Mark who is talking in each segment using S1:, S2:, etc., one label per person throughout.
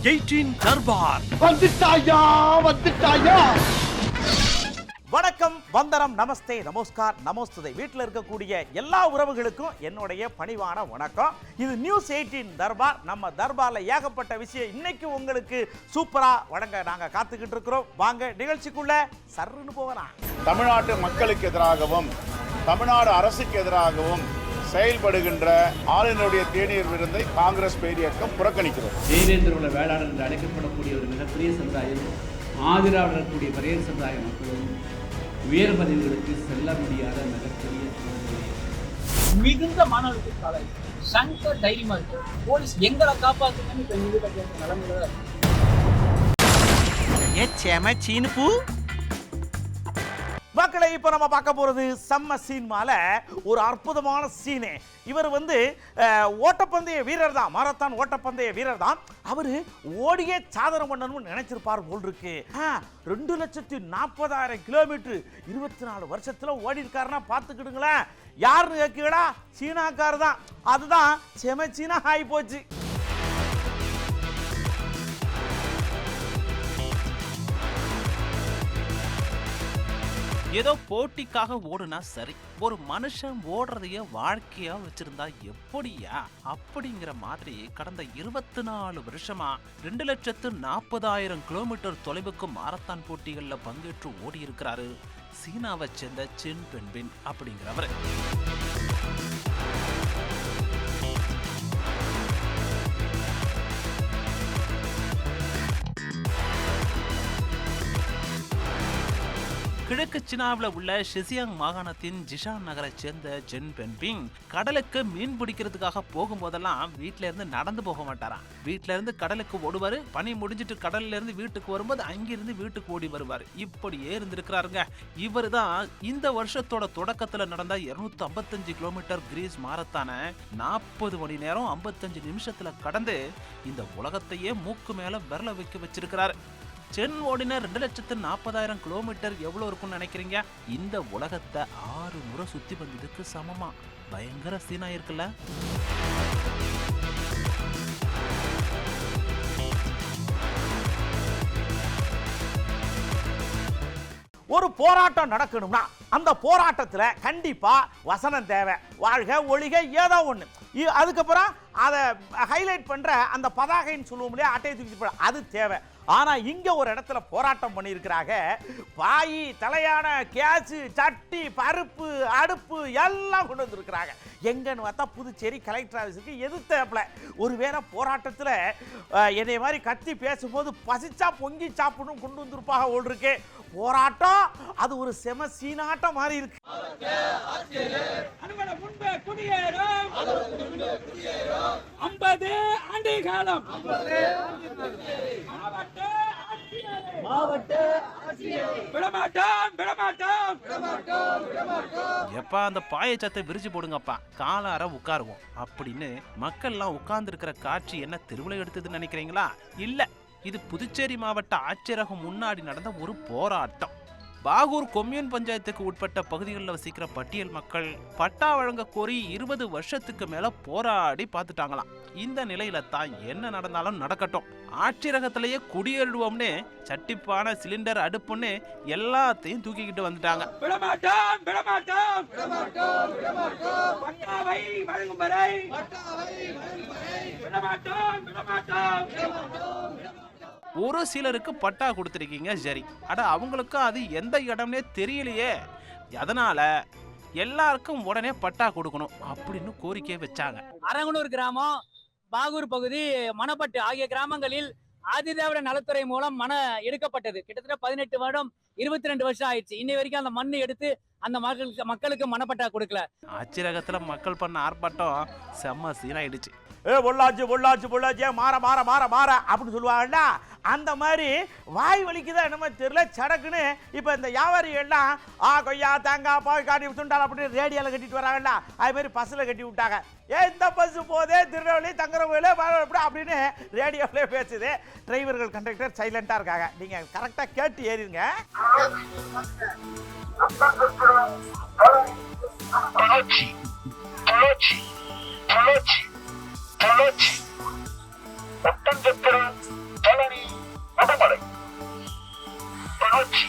S1: 18 தர்பார்
S2: வந்துட்டாயா.
S3: வணக்கம், வந்தனம், நமஸ்தே, நமஸ்கார், நமஸ்துதை. வீட்டில் இருக்கக்கூடிய எல்லா உறவுகளுக்கும் என்னுடைய பணிவான வணக்கம். இது நியூஸ் 18 தர்பார். நம்ம தர்பார்ல ஏகப்பட்ட விஷயம் இன்னைக்கு உங்களுக்கு சூப்பரா வழங்க நாங்க காத்துக்கிட்டு இருக்கிறோம். வாங்க நிகழ்ச்சிக்குள்ள சர்ன்னு போகலாம்.
S4: தமிழ்நாட்டு மக்களுக்கு எதிராகவும் தமிழ்நாடு அரசுக்கு எதிராகவும் செயல்படுகின்ற ஆளுநருடைய தேநீர் விருந்தை காங்கிரஸ் பேரியக்கம் புறக்கணிக்கிறது.
S5: தேவேந்திர வேளாளர் என்று அழைக்கப்படக்கூடிய ஒரு மிகப்பெரிய சமுதாயம், ஆதிராவிட இருக்கக்கூடிய பரையர் சமுதாய மக்களும் உயர் பதவிகளுக்கு செல்ல முடியாத மிகப்பெரிய
S6: மிகுந்த மாணவர்களுக்கு காலை சங்கர் தைரியமா இருக்கு. போலீஸ் எங்களை காப்பாத்துன்னு நிலைமையில
S3: மக்களை இப்ப நம்ம பார்க்க போறது செம்ம சீன் மால ஒரு அற்புதமான சீனு. இவர் ஓட்டப்பந்தய வீரர் தான், மாரத்தான் ஓட்டப்பந்தய வீரர் தான். அவரு ஓடியே சாதனை பண்ணணும்னு நினைச்சிருப்பார் போல் இருக்கு. 2,40,000 கிலோமீட்டர் 24 வருஷத்துல ஓடி இருக்காருன்னா பாத்துக்கிடுங்களேன். யாருன்னு கேட்கீங்களா? சீனாக்கார் தான். அதுதான் செம சீனா ஆகி போச்சு.
S1: ஏதோ போட்டிக்காக ஓடுனா சரி, ஒரு மனுஷன் ஓடுறதைய வாழ்க்கையா வச்சிருந்தா எப்படியா அப்படிங்கிற மாதிரி கடந்த 24 வருஷமா 2,40,000 கிலோமீட்டர் தொலைவுக்கு மாரத்தான் போட்டிகள்ல பங்கேற்று ஓடி இருக்கிறாரு சீனாவை சேர்ந்த சென் பென்பின் அப்படிங்கிறவர். கிழக்கு சீனாவில் உள்ள ஷெசியாங் மாகாணத்தின் ஜிஷான் நகரை சேர்ந்த சென் பென்பிங் கடலுக்கு மீன் பிடிக்கிறதுக்காக போகும்போதெல்லாம் வீட்டில இருந்து நடந்து போக மாட்டாராம். வீட்டில இருந்து கடலுக்கு ஓடுவாரு. பனி முடிஞ்சிட்டு கடல்ல இருந்து வீட்டுக்கு வரும்போது அங்கிருந்து வீட்டுக்கு ஓடி வருவாரு. இப்படியே இருந்திருக்கிறாருங்க. இவர் தான் இந்த வருஷத்தோட தொடக்கத்துல நடந்த 255 கிலோமீட்டர் கிரீஸ் மாரத்தான 40 மணி நேரம் 55 நிமிஷத்துல கடந்து இந்த உலகத்தையே மூக்கு மேல விரல வைக்க வச்சிருக்கிறாரு. சென் ஓடின 2,40,000 கிலோமீட்டர் எவ்வளவு இருக்கும்னு நினைக்கிறீங்க? இந்த உலகத்தை 6 முறை சுத்தி வந்ததுக்கு சமமா. பயங்கர சீனா இருக்குல்ல.
S3: ஒரு போராட்டம் நடக்கணும்னா அந்த போராட்டத்துல கண்டிப்பா வசனம் தேவை. வாழ்க ஒழிக ஏதோ ஒண்ணு. அதுக்கப்புறம் அதை ஹைலைட் பண்ற அந்த பதாகைன்னு சொல்லுவோம் இல்லையா, அட்டையை தூக்கி அது தேவை. ஆனா இங்க ஒரு இடத்துல போராட்டம் பண்ணியிருக்கிறாங்க. பாய், தலையான, கேஸ், சட்டி, பருப்பு, அடுப்பு எல்லாம் கொண்டு வந்திருக்கிறாங்க. எங்கன்னு பார்த்தா புதுச்சேரி கலெக்டர் ஆஃபீஸுக்கு எதிர்த்தாப்புல. ஒருவேளை போராட்டத்துல என்னை மாதிரி கத்தி பேசும்போது பசிச்சா பொங்கி சாப்பிடணும் கொண்டு வந்திருப்பாங்க ஓடு இருக்கு. போராட்டம் அது ஒரு செம சீனாட்டம் மாதிரி இருக்கு.
S1: எப்பா அந்த பாயச்சத்தை விரிச்சு போடுங்கப்பா, காலார உட்காருவோம் அப்படின்னு மக்கள் எல்லாம் உட்கார்ந்து இருக்கிற காட்சி என்ன திருவிழா எடுத்ததுன்னு நினைக்கிறீங்களா? இல்ல, இது புதுச்சேரி மாவட்ட ஆட்சியரகம் முன்னாடி நடந்த ஒரு போராட்டம். பாகூர் கொம்யூன் பஞ்சாயத்துக்கு உட்பட்ட பகுதிகளில் வசிக்கிற பட்டியல் மக்கள் பட்டா வழங்க கோரி 20 வருஷத்துக்கு மேல போராடி பார்த்துட்டாங்களாம். இந்த நிலையில தான் என்ன நடந்தாலும் நடக்கட்டும், ஆட்சியரகத்திலேயே குடியேறுவோம்னு சட்டிப்பான சிலிண்டர் அடுப்புன்னு எல்லாத்தையும் தூக்கிக்கிட்டு வந்துட்டாங்க. ஒரு சிலருக்கு பட்டா கொடுத்துருக்கீங்க சரி, அட அவங்களுக்கும் அது எந்த இடம்னே தெரியலையே. அதனால எல்லாருக்கும் உடனே பட்டா கொடுக்கணும் அப்படின்னு கோரிக்கை வச்சாங்க.
S6: அரங்கனூர் கிராமம், பாகூர் பகுதி, மணப்பட்டு ஆகிய கிராமங்களில் ஆதிதிராவிட நலத்துறை மூலம் மன எடுக்கப்பட்டது. கிட்டத்தட்ட 18 வருடம் 22 வருஷம் ஆயிடுச்சு. இன்னை வரைக்கும் அந்த மண்ணு எடுத்து அந்த மக்களுக்கு மனப்பட்டா கொடுக்கல.
S1: ஆட்சியரகத்துல மக்கள் பண்ண ஆர்ப்பாட்டம் செம்ம சீனாயிடுச்சு.
S3: பொள்ளாச்சி பொள்ளாச்சி பொள்ளாச்சியா மாற மாற மாற மாற அப்படின்னு சொல்லுவாங்கல்ல, அந்த மாதிரி வாய் வலிக்குதான் என்னமோ தெரியல. சடக்குன்னு இப்போ இந்த வியாபாரிகள்லாம் கொய்யா தேங்காய் பாய் காட்டி விட்டுண்டால் அப்படின்னு ரேடியோவில் கட்டிட்டு வராங்கல்ல, அது மாதிரி பஸ்ஸில் கட்டி விட்டாங்க. இந்த பஸ் போதே திருநெல்வேலி தங்கரகோயில் அப்படின்னு ரேடியோவிலே பேசுது. டிரைவர்கள் கண்டக்டர் சைலண்டாக இருக்காங்க. நீங்கள் கரெக்டாக கேட்டு ஏறிங்க.
S2: ஒட்டஞ்சத்திரம், பழனி, உடுமலை, பொள்ளாச்சி.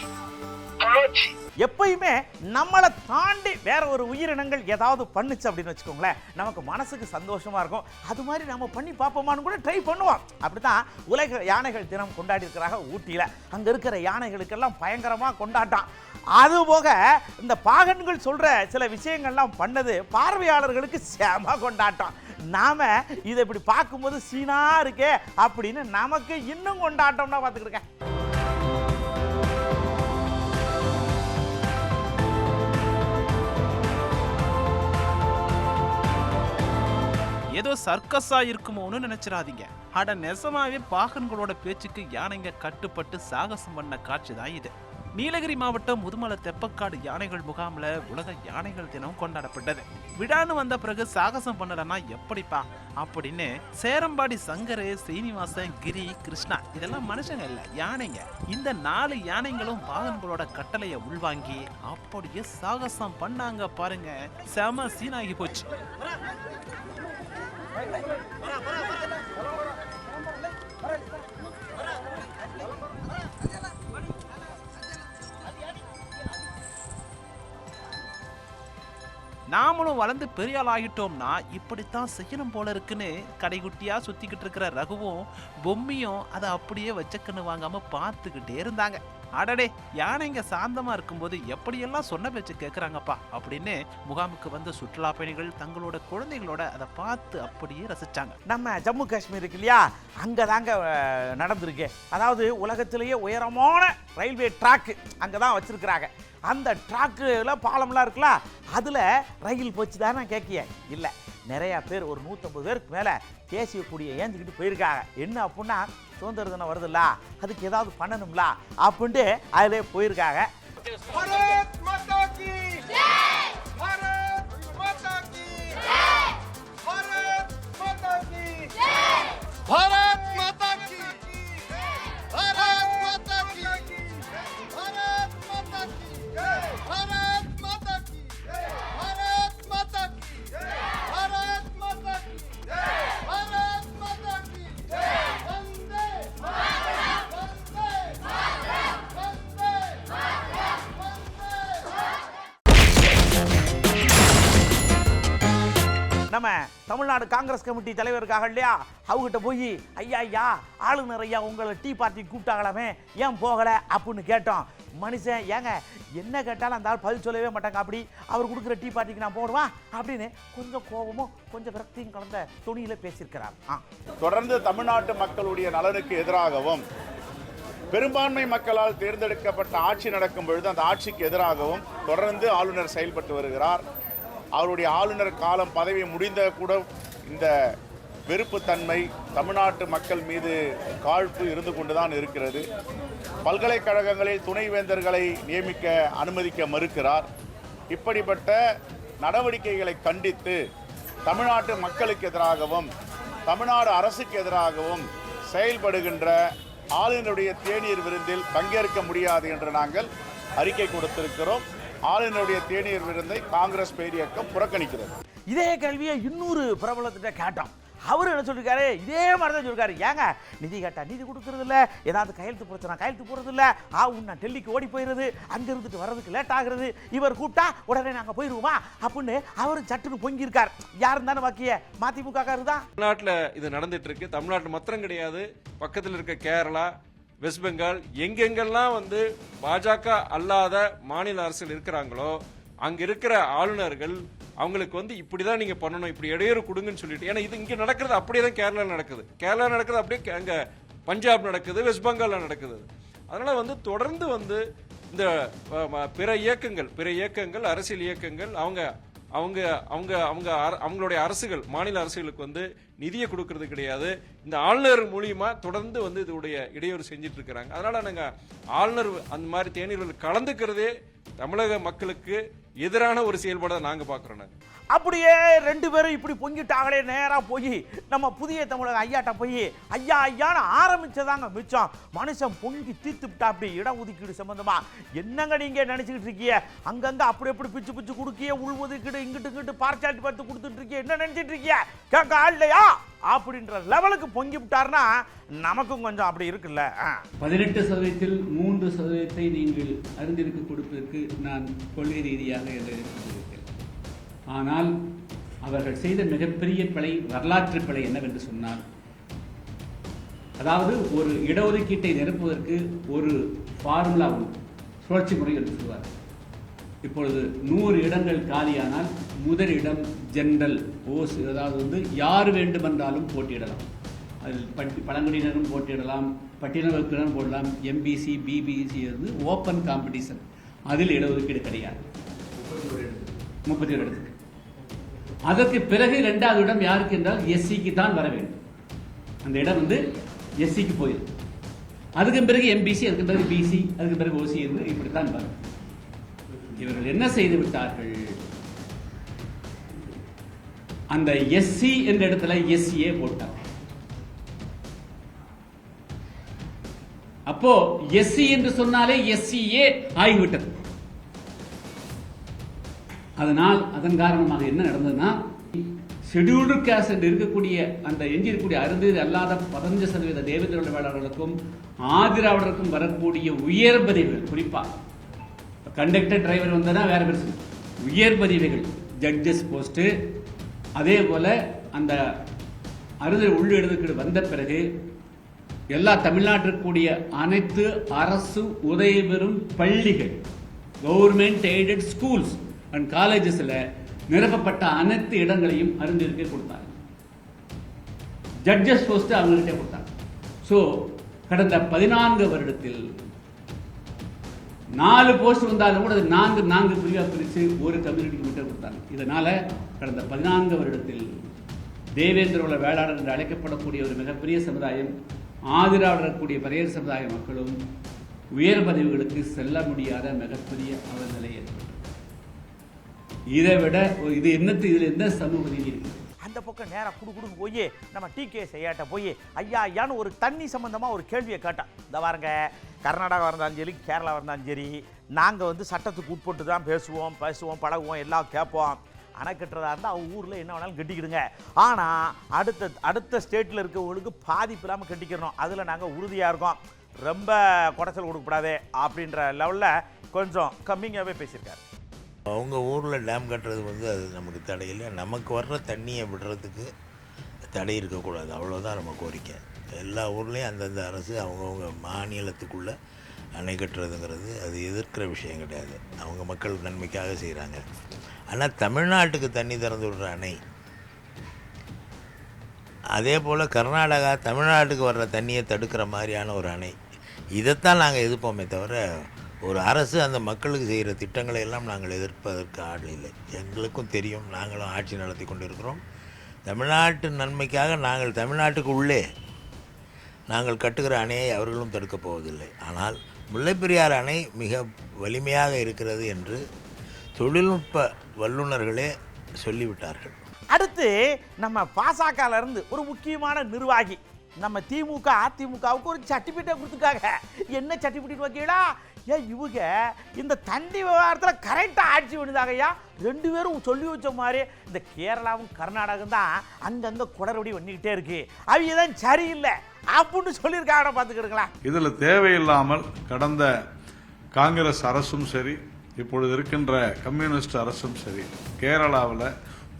S3: எப்பயுமே நம்மளை தாண்டி வேற ஒரு உயிரினங்கள் ஏதாவது பண்ணுச்சு அப்படின்னு வச்சுக்கோங்களேன், நமக்கு மனசுக்கு சந்தோஷமா இருக்கும். அது மாதிரி நம்ம பண்ணி பார்ப்போமான்னு கூட ட்ரை பண்ணுவோம். அப்படித்தான் உலக யானைகள் தினம் கொண்டாடி இருக்கிறாங்க ஊட்டியில். அங்கே இருக்கிற யானைகளுக்கெல்லாம் பயங்கரமாக கொண்டாட்டம். அதுபோக இந்த பாகன்கள் சொல்ற சில விஷயங்கள்லாம் பண்ணது பார்வையாளர்களுக்கு செம கொண்டாட்டம். நாம இதை இப்படி பார்க்கும்போது சீனா இருக்கே அப்படின்னு நமக்கு இன்னும் கொண்டாட்டம்னா பார்த்துக்கிட்டு.
S1: ஏதோ சர்க்கஸா இருக்குமோன்னு நினைச்சிடாதீங்க. அட நெசமாவே பாகன்களோட பேச்சுக்கு யானைங்க கட்டுப்பட்டு சாகசம் பண்ண காட்சி தான் இது. நீலகிரி மாவட்டம் முதுமலை தெப்பக்காடு யானைகள் முகாம்ல உலக யானைகள் தினம் கொண்டாடப்பட்டது. விழான்னு வந்த பிறகு சாகசம் பண்ணலன்னா எப்படிப்பா அப்படின்னு சேரம்பாடி சங்கரு, சீனிவாசன், கிரி, கிருஷ்ணா இதெல்லாம் மனுஷங்க இல்ல, யானைங்க. இந்த 4 யானைகளும் பாகன்களோட கட்டளையை உள்வாங்கி அப்படியே சாகசம் பண்ணாங்க பாருங்க. செம சீனாகி போச்சு. நாமளும் வளர்ந்து பெரிய ஆள் ஆகிட்டோம்னா இப்படித்தான் செய்யணும் போல இருக்குன்னு கடைக்குட்டியா சுத்திக்கிட்டு இருக்கிற ரகுவும் பொம்மியும் அதை அப்படியே வச்சக்கன்னு வாங்காம பார்த்துக்கிட்டே இருந்தாங்க. அடடே, யானைங்க சாந்தமா இருக்கும்போது எப்படியெல்லாம் சொன்ன பேச்சு கேட்குறாங்கப்பா அப்படின்னு முகாமுக்கு வந்த சுற்றுலா பயணிகள் தங்களோட குழந்தைகளோட அதை பார்த்து அப்படியே ரசிச்சாங்க.
S3: நம்ம ஜம்மு காஷ்மீர் இருக்கு இல்லையா, அங்கே தாங்க நடந்திருக்கு. அதாவது உலகத்திலேயே உயரமான ரயில்வே ட்ராக்கு அங்கே தான் வச்சிருக்கிறாங்க. அந்த ட்ராக்கில் பாலம்லாம் இருக்குல்ல, அதில் ரயில் போச்சு தானே கேட்கிய? இல்லை, நிறையா பேர், ஒரு 150 பேருக்கு மேலே தேசிய கொடியை ஏந்திக்கிட்டு போயிருக்காங்க. என்ன அப்படின்னா, சுதந்திர தினம் வருதுல்ல, அதுக்கு ஏதாவது பண்ணணும்ல அப்படின்ட்டு அதிலே போயிருக்காங்க. நம்ம தமிழ்நாடு காங்கிரஸ் கமிட்டி தலைவர் இருக்காங்க இல்லையா, அவங்ககிட்ட போய் ஐயா ஆளுநர் ஐயா உங்களை டீ பார்ட்டி கூப்பிட்டாங்களாமே, ஏன் போகலை அப்படின்னு கேட்டோம். மனுஷன் ஏங்க என்ன கேட்டாலும் அந்த ஆள் பதில் சொல்லவே மாட்டாங்க. அப்படி அவர் கொடுக்குற டீ பார்ட்டிக்கு நான் போடுவேன் அப்படின்னு கொஞ்சம் கோபமும் கொஞ்சம் விரக்தியும் கலந்த துணியில பேசியிருக்கிறார்.
S4: தொடர்ந்து தமிழ்நாட்டு மக்களுடைய நலனுக்கு எதிராகவும் பெரும்பான்மை மக்களால் தேர்ந்தெடுக்கப்பட்ட ஆட்சி நடக்கும் பொழுது அந்த ஆட்சிக்கு எதிராகவும் தொடர்ந்து ஆளுநர் செயல்பட்டு வருகிறார். அவருடைய ஆளுநர் காலம் பதவி முடிந்த கூட இந்த வெறுப்புத்தன்மை தமிழ்நாட்டு மக்கள் மீது காழ்ப்பு இருந்து கொண்டுதான் இருக்கிறது. பல்கலைக்கழகங்களில் துணைவேந்தர்களை நியமிக்க அனுமதிக்க மறுக்கிறார். இப்படிப்பட்ட நடவடிக்கைகளை கண்டித்து தமிழ்நாட்டு மக்களுக்கு எதிராகவும் தமிழ்நாடு அரசுக்கு எதிராகவும் செயல்படுகின்ற ஆளுநருடைய தேநீர் விருந்தில் பங்கேற்க முடியாது என்று நாங்கள் அறிக்கை கொடுத்திருக்கிறோம். ஆளுநருடைய தேநீர் விருந்தை காங்கிரஸ் பேரியக்கம் புறக்கணிக்கிறது.
S3: இதே கேள்வியை இன்னொரு பிரபலத்திட்ட கேட்டோம். அவர் என்ன சொல்லிருக்காரு, இதே மாதிரி தான் சொல்லிருக்காரு. ஏங்க நிதி கேட்டா நிதி கொடுக்கறது இல்லை, ஏதாவது கையெழுத்து போடுறா கையெழுத்து போடுறது இல்லை, நான் டெல்லிக்கு ஓடி போயிடுறது, அங்கே இருந்துட்டு வர்றதுக்கு லேட் ஆகுறது, இவர் கூப்பிட்டா உடனே நாங்கள் போயிடுவோமா அப்படின்னு அவர் சட்டுன்னு பொங்கியிருக்கார். யாரும் தானே வாக்கிய மதிமுக தான்.
S7: தமிழ்நாட்டில் இது நடந்துட்டு இருக்கு. தமிழ்நாட்டில் மாத்திரம் கிடையாது, பக்கத்தில் இருக்க கேரளா, வெஸ்ட் பெங்கால், எங்கெங்கெல்லாம் பாஜக அல்லாத மாநில அரசுகள் இருக்கிறாங்களோ அங்க இருக்கிற ஆளுநர்கள் அவங்களுக்கு இப்படிதான் நீங்க பண்ணணும், இப்படி இடையூறு கொடுங்கன்னு சொல்லிட்டு, ஏன்னா இது இங்க நடக்கிறது அப்படியே தான் கேரளா நடக்குது, அப்படியே அங்க பஞ்சாப் நடக்குது, வெஸ்ட் பெங்கால் நடக்குது. அதனால தொடர்ந்து இந்த பிற இயக்கங்கள் அரசியல் இயக்கங்கள் அவங்களுடைய அரசுகள், மாநில அரசுகளுக்கு நிதியை கொடுக்கறது கிடையாது. இந்த ஆளுநர் மூலியமா தொடர்ந்து இதோடைய இடையூறு செஞ்சிட்டு இருக்கிறாங்க. அதனால நாங்க ஆளுநர் அந்த மாதிரி தேநீர்கள் கலந்துக்கிறதே தமிழக மக்களுக்கு எதிரான ஒரு செயல்பாடை நாங்க பார்க்கிறோம். நாங்க
S3: அப்படியே ரெண்டு பேரும் இப்படி பொங்கிட்டாங்களே, நேரா போய் நம்ம புதிய தமிழக ஐயாட்ட போய் ஐயா ஐயான்னு ஆரம்பிச்சதாங்க மிச்சம். மனுஷன் பொங்கி தீர்த்துட்டா அப்படி இடஒதுக்கீடு சம்பந்தமா என்னங்க நீங்க நினைச்சுக்கிட்டு இருக்கீங்க? அங்கங்க அப்படி எப்படி பிச்சு பிச்சு கொடுக்கிய, உள் ஒதுக்கீடு இங்கிட்டு இங்கிட்டு பார்ச்சாலிட்டி பார்த்து கொடுத்துட்டு இருக்கீங்க, என்ன நினைச்சிட்டு இருக்கீங்க? கேட்க இல்லையா அப்படின்ற லெவலுக்கு பொங்கி விட்டாருன்னா நமக்கும் கொஞ்சம் அப்படி இருக்குல்ல.
S5: 18% 3% நீங்கள் அறிந்திருக்க கொடுப்பதற்கு நான் கொள்கை ரீதியாக எதிர்க்கிறேன். ஆனால் அவர்கள் செய்த மிகப்பெரிய பிழை, வரலாற்று பிழை என்னவென்று சொன்னால், அதாவது ஒரு இடஒதுக்கீட்டை நிரப்புவதற்கு ஒரு ஃபார்முலா சுழற்சி முறை என்று சொல்வார். இப்பொழுது 100 இடங்கள் காலியானால் முதல் இடம் ஜெனரல் ஓஸ், அதாவது யார் வேண்டுமென்றாலும் போட்டியிடலாம். அதில் பழங்குடியினரும் போட்டியிடலாம், பட்டியலினரும் போடலாம், எம்பிசி பிபிசி ஓப்பன் காம்படிஷன். அதில் இடஒதுக்கீடு கிடையாது 31 இடத்துக்கு. அதற்கு பிறகு 2வது இடம் யாருக்கு என்றால் எஸ்சிக்கு தான் வர வேண்டும். அந்த இடம் எஸ்சிக்கு போயிடும். அதுக்கு பிறகு எம்பிசி, அதுக்கு பிறகு பிசி, அதுக்கு பிறகு ஓசி என்று இப்படித்தான் வரும். இவர்கள் என்ன செய்து விட்டார்கள்? அந்த எஸ்சி என்ற இடத்துல எஸ்சியே போட்டார். அப்போ எஸ்சி என்று சொன்னாலே எஸ்சிஏ ஆகிவிட்டது. அதனால் அதன் காரணமாக என்ன நடந்ததுன்னா, ஷெட்யூல்டு காஸ்ட் என்று இருக்கக்கூடிய அந்த எஞ்சியிருக்கக்கூடிய அருந்ததி அல்லாத 15% தேவேந்திர வேளாளர்களுக்கும் ஆதிராவிடருக்கும் வரக்கூடிய உயர் பதவிகள், குறிப்பாக கண்டக்டர் டிரைவர் வந்தா வேற பிரச்சனை, உயர் பதவிகள் ஜட்ஜஸ் போஸ்ட், அதே போல அந்த அருந்ததி உள்ளிடத்துக்கு வந்த பிறகு எல்லா தமிழ்நாட்டில் கூடிய அனைத்து அரசு உதவி பெறும் பள்ளிகள், கவர்மெண்ட் எய்டட் ஸ்கூல்ஸ் அண்ட் காலேஜஸ்ல நிரப்பப்பட்ட அனைத்து இடங்களையும் அருந்ததிக்கு கொடுத்தாங்க. ஜட்ஜஸ் போஸ்ட் அவங்ககிட்ட கொடுத்தாங்க. ஸோ கடந்த 14 வருடத்தில் 4 போஸ்ட் வந்தாலும் கூட 4 பிரிவாக பிரித்து ஒரு கம்யூனிட்டிக்கு மட்டும் கொடுத்தாங்க. இதனால கடந்த 14 வருடத்தில் தேவேந்திர வேளாளர் என்று அழைக்கப்படக்கூடிய ஒரு மிகப்பெரிய சமுதாயம், ஆதிராவிடக்கூடிய பரையர் சமுதாய மக்களும் உயர் பதவிகளுக்கு செல்ல முடியாத மிகப்பெரிய அவநிலை ஏற்பட்டது. இதை விட இது இதில் என்ன சமூக நீதி இருக்கு?
S3: அந்த பக்கம் நேராக குடுக்குன்னு போய் நம்ம டிகே ஐயாட்ட போய் ஐயா ஐயான்னு ஒரு தண்ணி சம்பந்தமா ஒரு கேள்வியை கேட்டோம். இந்த பாருங்க, கர்நாடகா இருந்தாலும் சரி, கேரளா இருந்தாலும் சரி, நாங்கள் சட்டத்துக்கு உட்பட்டு தான் பேசுவோம், பழகுவோம், எல்லாம் கேட்போம். அணை கட்டுறதா இருந்தால் அவங்க ஊரில் என்ன வேணாலும் கட்டிக்கிடுங்க. ஆனால் அடுத்த ஸ்டேட்டில் இருக்கவங்களுக்கு பாதிப்பு இல்லாமல் கட்டிக்கிறோம், அதில் நாங்கள் உறுதியாக இருக்கோம், ரொம்ப குடைச்சல் கொடுக்கக்கூடாது அப்படின்ற லெவலில் கொஞ்சம் கம்மியாகவே பேசியிருக்காரு.
S8: அவங்க ஊரில் டேம் கட்டுறது அது நமக்கு தடை இல்லை. நமக்கு வர்ற தண்ணியை விடுறதுக்கு தடை இருக்கக்கூடாது, அவ்வளோதான் நம்ம கோரிக்கை. எல்லா ஊர்லேயும் அந்தந்த அரசு அவங்கவுங்க மாநிலத்துக்குள்ளே அணை கட்டுறதுங்கிறது அது எதிர்க்கிற விஷயம் கிடையாது, அவங்க மக்கள் நன்மைக்காக செய்கிறாங்க. ஆனால் தமிழ்நாட்டுக்கு தண்ணி திறந்து விடுற அணை, அதே போல் கர்நாடகா தமிழ்நாட்டுக்கு வர்ற தண்ணியை தடுக்கிற மாதிரியான ஒரு அணை, இதைத்தான் நாங்கள் எதிர்ப்போமே தவிர ஒரு அரசு அந்த மக்களுக்கு செய்கிற திட்டங்களை எல்லாம் நாங்கள் எதிர்ப்பதற்கு ஆள் இல்லை. எங்களுக்கும் தெரியும், நாங்களும் ஆட்சி நடத்தி கொண்டு இருக்கிறோம். தமிழ்நாட்டு நன்மைக்காக நாங்கள் தமிழ்நாட்டுக்கு உள்ளே நாங்கள் கட்டுகிற அணையை அவர்களும் தடுக்கப் போவதில்லை. ஆனால் முல்லைப்பெரியாறு அணை மிக வலிமையாக இருக்கிறது என்று தொழில்நுட்ப வல்லுநர்களே சொல்லிவிட்டார்கள்.
S3: அடுத்து நம்ம பாசகல இருந்து ஒரு முக்கியமான நிர்வாகி நம்ம திமுக அதிமுகவுக்கு ஒரு சர்டிஃபிகேட்டை கொடுத்துருக்காங்க. என்ன சர்டிஃபிகேட் வைக்கலா? இவங்க இந்த தண்ணி விவகாரத்தில் கரெக்டாக ஆட்சி பண்ணுதாங்க ஐயா. 2 பேரும் சொல்லி வச்ச மாதிரி இந்த கேரளாவும் கர்நாடகம் தான் அங்கங்கே குடரடி பண்ணிக்கிட்டே இருக்கு, அவங்க தான் சரியில்லை அப்படின்னு சொல்லியிருக்காங்க. பார்த்துக்கிடுங்களா?
S9: இதில் தேவையில்லாமல் கடந்த காங்கிரஸ் அரசும் சரி, இப்பொழுது இருக்கின்ற கம்யூனிஸ்ட் அரசும் சரி, கேரளாவில்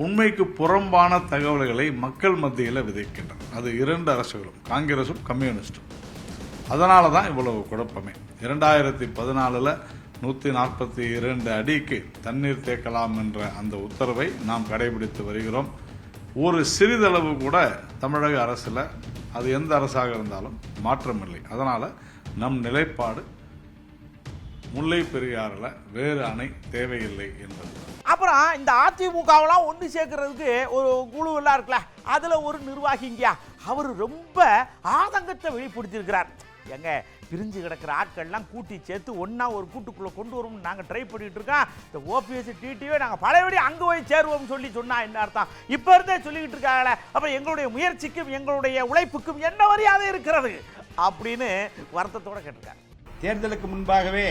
S9: உண்மைக்கு புறம்பான தகவல்களை மக்கள் மத்தியில் விதைக்கின்றன. அது 2 அரசுகளும், காங்கிரஸும் கம்யூனிஸ்டும். அதனால தான் இவ்வளவு குழப்பமே. 2014 142 அடிக்கு தண்ணீர் தேக்கலாம் என்ற அந்த உத்தரவை நாம் கடைபிடித்து வருகிறோம். ஒரு சிறிதளவு கூட தமிழக அரசில், அது எந்த அரசாக இருந்தாலும் மாற்றமில்லை. அதனால் நம் நிலைப்பாடு முல்லை பெரியாறில் வேறு அணை தேவையில்லை என்பது.
S3: அப்புறம் இந்த அதிமுகவெல்லாம் ஒன்று சேர்க்கறதுக்கு ஒரு குழு எல்லாம் இருக்குல்ல, அதில் ஒரு நிர்வாகிங்கயா அவர் ரொம்ப ஆதங்கத்தை வெளிப்படுத்தியிருக்கிறார். எங்க பிரிஞ்சு கிடக்கிற ஆட்கள்லாம் கூட்டி சேர்த்து ஒன்றா ஒரு கூட்டுக்குள்ளே கொண்டு வரும்னு நாங்கள் ட்ரை பண்ணிட்டு இருக்கோம். இந்த ஓபிஎஸ் டிடிவே நாங்கள் பழையபடி அங்கே போய் சேருவோம்னு சொன்னா என்ன அர்த்தம்? இப்போ இருந்தே சொல்லிக்கிட்டு இருக்காங்களே, அப்போ எங்களுடைய முயற்சிக்கும் எங்களுடைய உழைப்புக்கும் என்ன மரியாதை இருக்கிறது அப்படின்னு வருத்தத்தோடு கேட்டிருக்காங்க.
S10: தேர்தலுக்கு முன்பாகவே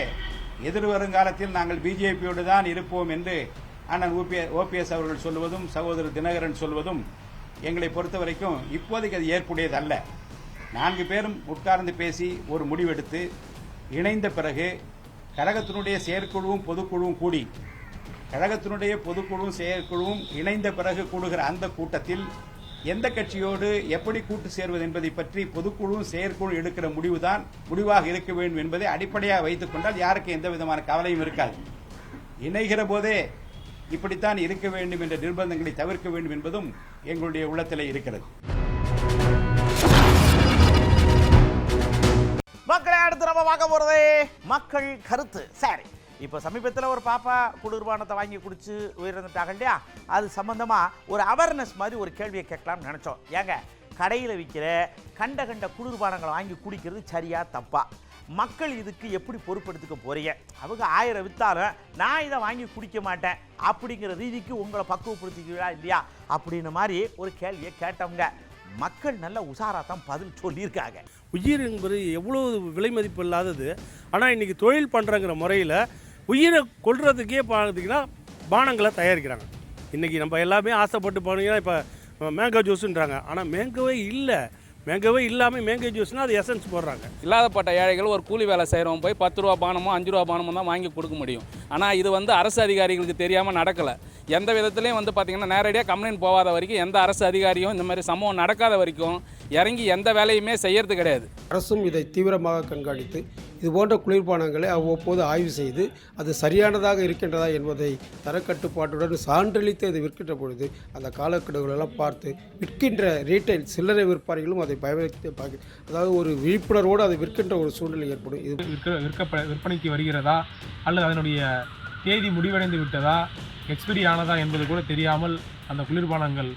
S10: எதிர்வருங்காலத்தில் நாங்கள் பிஜேபியோடு தான் இருப்போம் என்று அண்ணன் ஓபிஎஸ் அவர்கள் சொல்வதும் சகோதரர் தினகரன் சொல்வதும் எங்களை பொறுத்த வரைக்கும் இப்போதைக்கு அது ஏற்புடையதல்ல. 4 பேரும் உட்கார்ந்து பேசி ஒரு முடிவெடுத்து இணைந்த பிறகு கழகத்தினுடைய செயற்குழுவும் பொதுக்குழுவும் கூடி கழகத்தினுடைய பொதுக்குழுவும் செயற்குழுவும் இணைந்த பிறகு கூடுகிற அந்த கூட்டத்தில் எந்த கட்சியோடு எப்படி கூட்டு சேர்வது என்பதை பற்றி பொதுக்குழுவும் செயற்குழு எடுக்கிற முடிவாக இருக்க வேண்டும் என்பதை அடிப்படையாக வைத்துக் கொண்டால் யாருக்கு எந்த விதமான கவலையும் இருக்காது. இணைகிற போதே இப்படித்தான் இருக்க வேண்டும் என்ற நிர்பந்தங்களை தவிர்க்க வேண்டும் என்பதும் எங்களுடைய உள்ளத்திலே இருக்கிறது.
S3: மக்களை அடுத்து நம்ம பார்க்க போறதே மக்கள் கருத்து. சரி, இப்போ சமீபத்தில் ஒரு பாப்பா குளிர்பானத்தை வாங்கி குடிச்சு உயிரிழந்துட்டாங்க இல்லையா, அது சம்பந்தமா ஒரு அவேர்னஸ் மாதிரி ஒரு கேள்வியை கேட்கலாம்னு நினைச்சோம். ஏங்க, கடையில் விற்கிற கண்ட குளிர்பானங்களை வாங்கி குடிக்கிறது சரியா தப்பா? மக்கள் இதுக்கு எப்படி பொறுப்பெடுத்துக்க போறீங்க? அவங்க 1000 வித்தாலும் நான் இதை வாங்கி குடிக்க மாட்டேன் அப்படிங்கிற ரீதிக்கு உங்களை பக்குவப்படுத்திக்கிறா இல்லையா அப்படின்னு மாதிரி ஒரு கேள்வியை கேட்டவங்க மக்கள் நல்ல உஷாரா தான் பதில் சொல்லியிருக்காங்க.
S11: உயிர் என்பது எவ்வளோ விலை மதிப்பு இல்லாதது. ஆனால் இன்றைக்கி தொழில் பண்ணுறங்கிற முறையில் உயிரை கொள்றதுக்கே பார்த்தீங்கன்னா பானங்களை தயாரிக்கிறாங்க. இன்றைக்கி நம்ம எல்லாமே ஆசைப்பட்டு போனீங்கன்னா இப்போ மேங்கோ ஜூஸுன்றாங்க, ஆனால் மேங்கோவே இல்லை. மேங்கோவே இல்லாமல் மேங்கோ ஜூஸ்னால் அது எசன்ஸ் போடுறாங்க.
S12: இல்லாதப்பட்ட ஏழைகள் ஒரு கூலி வேலை செய்கிறவங்க போய் 10 ரூபா பானமோ 5 ரூபா பானமோ தான் வாங்கி கொடுக்க முடியும். ஆனால் இது அரசு அதிகாரிகளுக்கு தெரியாமல் நடக்கலை. எந்த விதத்துலையும் பார்த்திங்கன்னா நேரடியாக கம்ப்ளைண்ட் போகாத வரைக்கும் எந்த அரசு அதிகாரியும் இந்த மாதிரி சம்பவம் நடக்காத வரைக்கும் இறங்கி எந்த வேலையுமே செய்யறது கிடையாது.
S13: அரசும் இதை தீவிரமாக கண்காணித்து இது போன்ற குளிர்பானங்களை அவ்வப்போது ஆய்வு செய்து அது சரியானதாக இருக்கின்றதா என்பதை தரக்கட்டுப்பாட்டுடன் சான்றளித்து அதை விற்கின்ற பொழுது அந்த காலக்கெடுகளெல்லாம் பார்த்து விற்கின்ற ரீட்டைல் சில்லறை விற்பனைகளும் அதை பயன்படுத்தி அதாவது ஒரு விழிப்புணர்வோடு அதை விற்கின்ற ஒரு சூழ்நிலை ஏற்படும். இது
S14: விற்பனைக்கு வருகிறதா அல்லது அதனுடைய தேதி முடிவடைந்து விட்டதா, எக்ஸ்பிரி ஆனதா என்பது கூட தெரியாமல் அந்த குளிர்பானங்கள்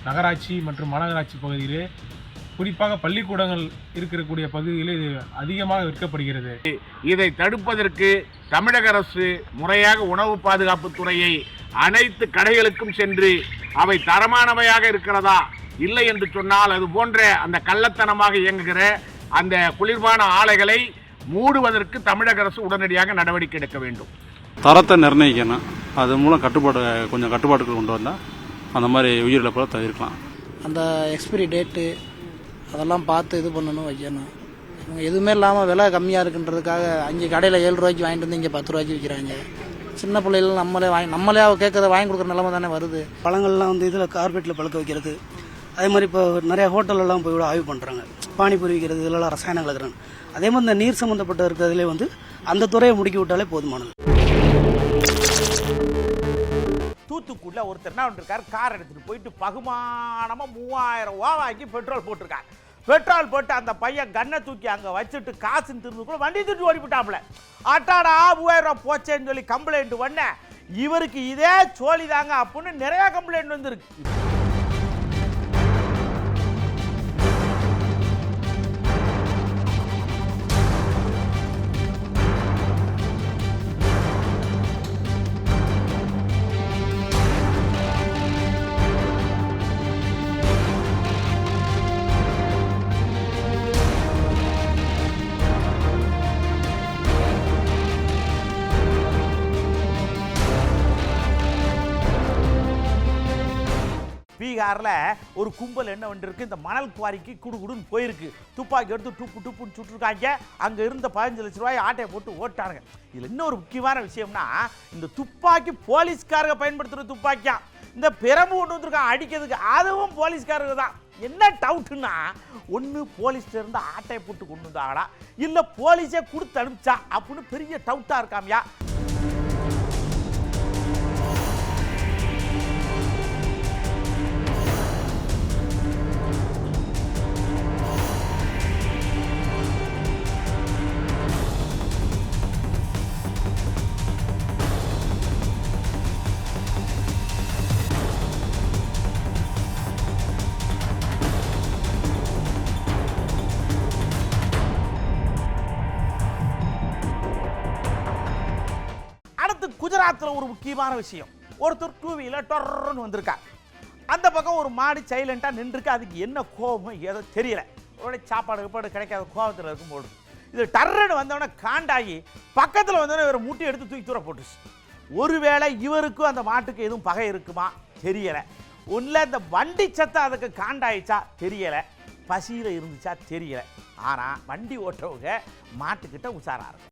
S14: நகராட்சி மற்றும் மாநகராட்சி பகுதியிலே, குறிப்பாக பள்ளிக்கூடங்கள் இருக்கக்கூடிய பகுதியில் இது அதிகமாக விற்கப்படுகிறது.
S2: இதை தடுப்பதற்கு தமிழக அரசு முறையாக உணவு பாதுகாப்பு துறையை அனைத்து கடைகளுக்கும் சென்று அவை தரமானவையாக இருக்கிறதா, இல்லை என்று சொன்னால் அது போன்ற அந்த கள்ளத்தனமாக இயங்குகிற அந்த குளிர்பான ஆலைகளை மூடுவதற்கு தமிழக அரசு உடனடியாக நடவடிக்கை எடுக்க வேண்டும்.
S15: தரத்தை நிர்ணயிக்கணும். அது மூலம் கொஞ்சம் கட்டுப்பாட்டுகள் கொண்டு வந்தால் அந்த மாதிரி உயிரிழப்பை தவிர்க்கலாம்.
S16: அந்த எக்ஸ்பிரி டேட்டு அதெல்லாம் பார்த்து இது பண்ணணும், வைக்கணும். இவங்க எதுவுமே இல்லாமல் விலை கம்மியாக இருக்குன்றதுக்காக அங்கே கடையில் 7 ரூபாய்க்கு வாங்கிட்டு வந்து இங்கே 10 ரூபாய்க்கு விற்கிறாங்க. சின்ன பிள்ளைகள் நம்மளே கேட்கறத வாங்கி கொடுக்குற நிலைமை தானே வருது.
S17: பழங்கள்லாம் இதில் கார்பெட்டில் பழுக்க வைக்கிறது, அதே மாதிரி இப்போ நிறைய ஹோட்டலெல்லாம் போய் ஆய்வு பண்ணுறாங்க. பானிபூரி விற்கிறது இதெல்லாம் ரசாயனம் கலக்குறாங்க. அதே மாதிரி இந்த நீர் சம்மந்தப்பட்ட இருக்கிறதுலே அந்த துறையை முடுக்கி விட்டாலே போதுமானது.
S3: தூத்துக்குள்ள ஒருத்தர் என்ன பண்ணிருக்காரு, கார் எடுத்துட்டு போயிட்டு பகுமானமா 3000 ரூபா வாங்கி பெட்ரோல் போட்டிருக்காரு. பெட்ரோல் போட்டு அந்த பையன் கண்ணை தூக்கி அங்க வச்சுட்டு காசுன்னு திரும்பி வண்டி தூக்கி ஓடிவிட்டாப்ல. அட்டாடா 3000 ரூபா போச்சேன்னு சொல்லி கம்ப்ளைண்ட் பண்ண இவருக்கு இதே சோழி தாங்க அப்படின்னு நிறைய கம்ப்ளைண்ட் வந்துருக்கு. பீகார்ல ஒரு கும்பல் என்ன பண்ணிருக்கு, இந்த மணல் குவாரிக்கு குடுகுடுன்னு போயிருக்கு. துப்பாக்கி எடுத்து டுப்புன்னு சுட்டுருக்காங்க. அங்க இருந்த 15 லட்சம் ரூபாய் ஆட்டையை போட்டு ஓட்டானுங்க. இதுல இன்னொரு முக்கியமான விஷயம்னா, இந்த துப்பாக்கி போலீஸ்காரங்க பயன்படுத்துற துப்பாக்கியா, இந்த பிரம்பு கொண்டு வந்திருக்கான் அடிக்கிறதுக்கு, அதுவும் போலீஸ்காரங்க தான். என்ன டவுட்னா, ஒன்று போலீஸ்ல இருந்து ஆட்டையை போட்டு கொண்டு வந்தாங்களா, இல்ல போலீஸே கொடுத்து அனுப்பிச்சா அப்படின்னு பெரிய டவுட்டா இருக்காமியா. குஜராத்தில் ஒரு முக்கியமான விஷயம். ஒருத்தர் 2 வீலர் டொர்ன்னு வந்திருக்கா. அந்த பக்கம் ஒரு மாடு சைலண்டாக நின்றுருக்கு. அதுக்கு என்ன கோபம் ஏதோ தெரியல. ஒரு சாப்பாடு கிடைக்காத கோபத்தில் இருக்கும் போது இது டர்ன்னு வந்தவொடனே காண்டாகி பக்கத்தில் வந்தவொடனே இவர் மூட்டை எடுத்து தூக்கி தூர போட்டுச்சு. ஒருவேளை இவருக்கும் அந்த மாட்டுக்கு எதுவும் பகை இருக்குமா தெரியலை. ஒன்றில் இந்த வண்டி சத்தம் அதுக்கு காண்டாயிச்சா தெரியலை. பசியில் இருந்துச்சா தெரியலை. ஆனால் வண்டி ஓட்டுறவங்க மாட்டுக்கிட்ட உஷாரா இருக்கும்.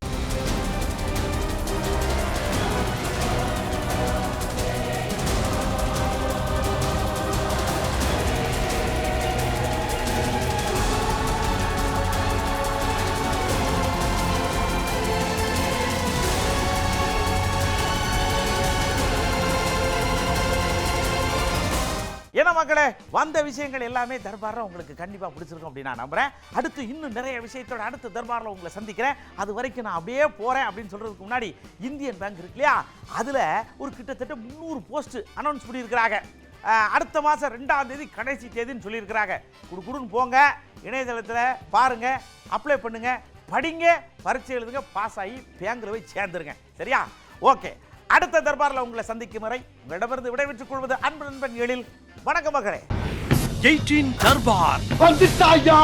S3: என்ன மக்களே, வந்த விஷயங்கள் எல்லாமே தர்பாரில் உங்களுக்கு கண்டிப்பாக பிடிச்சிருக்கும் அப்படின்னு நான் நம்புகிறேன். அடுத்து இன்னும் நிறைய விஷயத்தோட அடுத்த தர்பாரில் உங்களை சந்திக்கிறேன். அது வரைக்கும் நான் அப்படியே போகிறேன் அப்படின்னு சொல்கிறதுக்கு முன்னாடி இந்தியன் பேங்க் இருக்கு இல்லையா, அதில் ஒரு கிட்டத்தட்ட 300 போஸ்ட் அனௌன்ஸ் பண்ணியிருக்கிறாங்க. அடுத்த மாதம் 2ஆம் தேதி கடைசி தேதின்னு சொல்லியிருக்கிறாங்க. குடுன்னு போங்க, இணையதளத்தில் பாருங்கள், அப்ளை பண்ணுங்கள், படிங்க, பரீட்சை எழுதுங்க, பாஸ் ஆகி பேங்கில் போய் சேர்ந்துருங்க. சரியா? ஓகே, அடுத்த தர்பாரில் உங்களை சந்திக்கும் வரை உங்களிடமிருந்து விடைபெற்றுக் கொள்வது அன்பு நண்பன் எழில். வணக்கம் மகளே.
S1: 18 தர்பார்
S3: வந்துட்டாயா.